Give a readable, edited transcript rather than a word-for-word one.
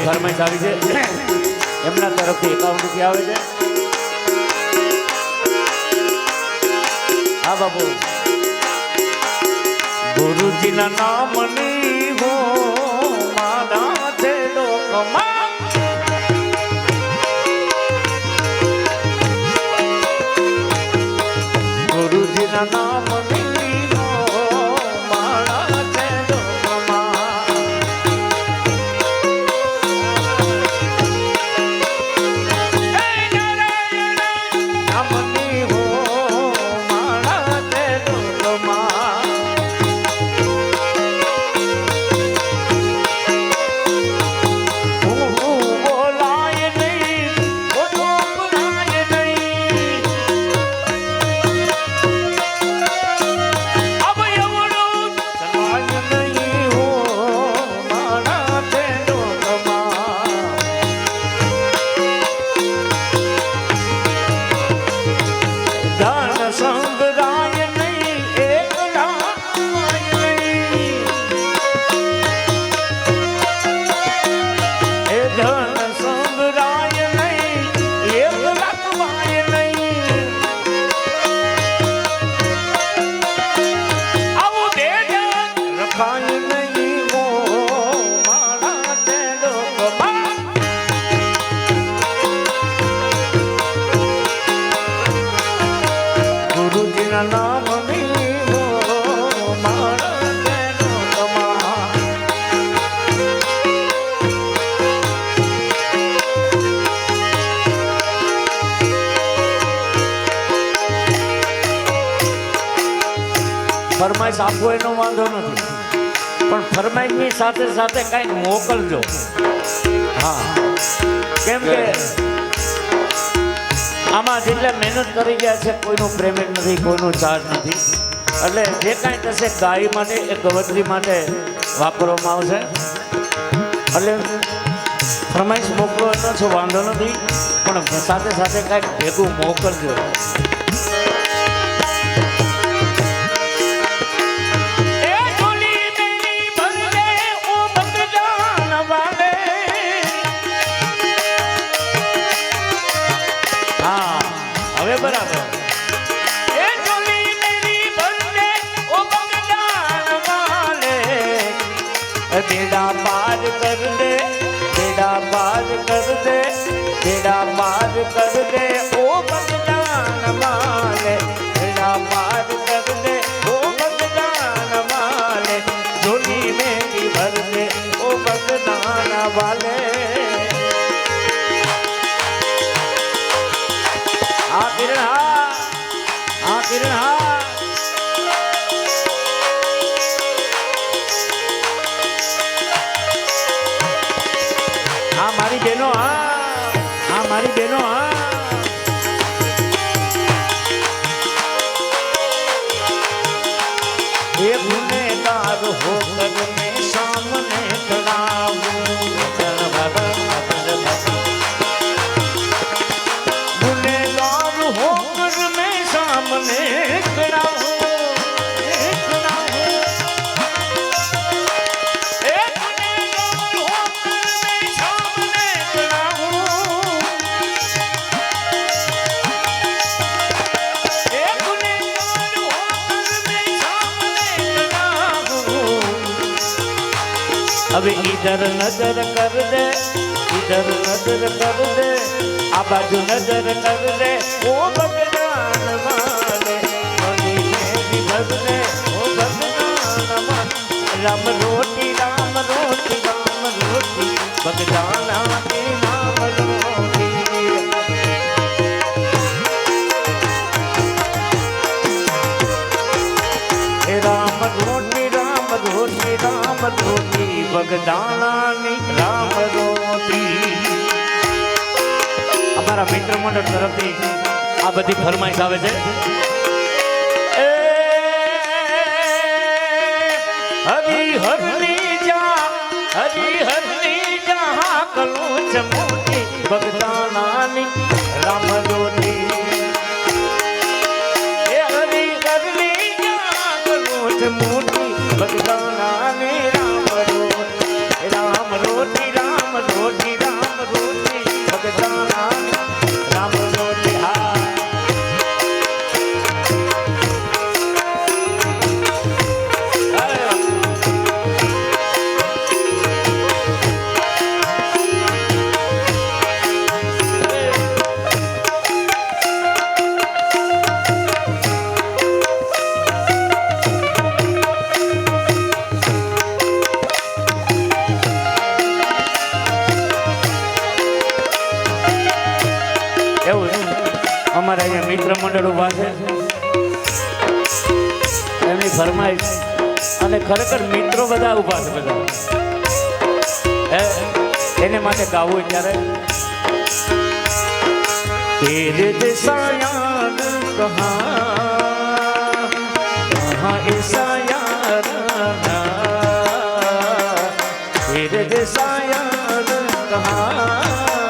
ફરમાઈશ આવી છે એમના તરફથી 51 રૂપિયા આવે છે। હા બાબુ ગુરુજીના નામની હો માના છે લોકમાં ગુરુજીના નામની હો માના છે લોકમાં નામની હો માના છે લોકમાં ફરમાઈશ આપવો એનો વાંધો નથી પણ ફરમાઈશની સાથે સાથે કંઈક મોકલજો। હા કેમ કે આમાં જેટલા મહેનત કરી ગયા છે કોઈનું પેમેન્ટ નથી કોઈનું ચાર્જ નથી એટલે જે કાંઈ થશે ગાય માટે એ ગવત્રી માટે વાપરવામાં આવશે એટલે ફરમાઈશ મોકલો એનો છો વાંધો નથી પણ સાથે સાથે કંઈક ભેગું મોકલજો। बराबर ए चोली मेरी बंदे ओ बगदान वाले बेड़ा पार कर दे बेड़ा पार कर दे बेड़ा पार कर दे ओ बगदान वाले बेड़ा पार कर दे ओ बगदान वाले चोली मेरी भर दे ओ बगदान वाले हाँ मारी बहनों हाँ मारी बहनों ये गुनहगार होकर मैं सामने खड़ा हूँ गुनहगार होकर मैं सामने खड़ा हूँ अब इधर नजर कर दे इधर नजर कर दे आ बाजू नजर कर दे ओ बगदान वाले मनी मेरी भर दे ओ बगदान वाले राम रोटी बगदाना के नाम रोटी राम रोटी बगदाना राम रोटी हमारा मित्र मंडल तरफથી આ બધી ફરમાઈશ આવે છે। हरी हरनी जहाँ कलोच मोटी बगदाना राम रोटी हरी हरनी जहाँ कलोच मोटी बगदाना राम रोटी મિત્ર મંડળ ઉભા છે એમની ફરમાઈશ અને ખરેખર મિત્રો બધા ઉભા છે બધા એને માટે ગાવું ત્યારે તેરે જૈસા યાર કહાં એસા યાર ના तेरे जैसा यार कहाँ